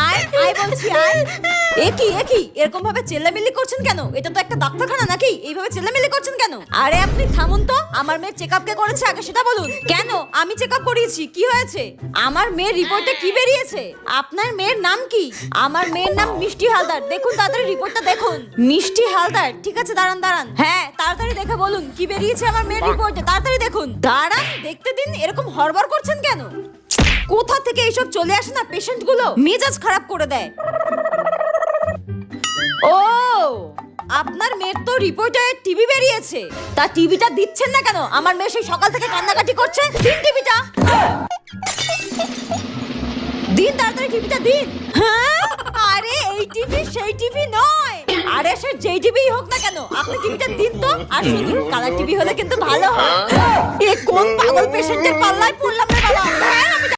আয় আয় বলছি আয়। একই এরকম ভাবে চেল্লামিল্লি করছেন কেন? এটা তো একটা ডাক্তারখানা নাকি? এইভাবে চেল্লামিল্লি করছেন কেন? আরে আপনি থামুন তো। আমার মেয়ের চেকআপ কে করেছে আগে সেটা বলুন। কেন? আমি চেকআপ করিয়েছি, কি হয়েছে? আমার মেয়ের রিপোর্টে কি বেরিয়েছে? আপনার মেয়ের নাম কি? আমার মেয়ের নাম মিষ্টি হালদার। দেখুন তাড়াতাড়ি রিপোর্টটা দেখুন। মিষ্টি হালদার, ঠিক আছে দাঁড়ান। হ্যাঁ তাড়াতাড়ি দেখে বলুন কি বেরিয়েছে আমার মেয়ের রিপোর্টে। তাড়াতাড়ি দেখুন। দাঁড়ান, দেখতে দিন। এরকম হড়বড় করছেন কেন? কোথা থেকে এইসব চলে আসে না পেশেন্ট গুলো, মেজাজ খারাপ করে দেয়। ও, আপনার মেয়ের তো রিপোর্টে টিবি বেরিয়েছে। তা টিভিটা দিচ্ছেন না কেন? আমার মেয়ে সেই সকাল থেকে কান্নাকাটি করছে। দিন টিভিটা, দিন তাড়াতাড়ি টিভিটা দিন। হ্যাঁ, আরে এই টিভি সেই টিভি নয়। আরে সে যেই টিভি হোক না কেন, আপনি টিভিটা দিন তো। আর শুনুন, কালার টিভি হলে কিন্তু ভালো হয়। এ কোন পাগল পেশেন্টের পাল্লায় পড়লাম রে বাবা। হ্যাঁ, আমি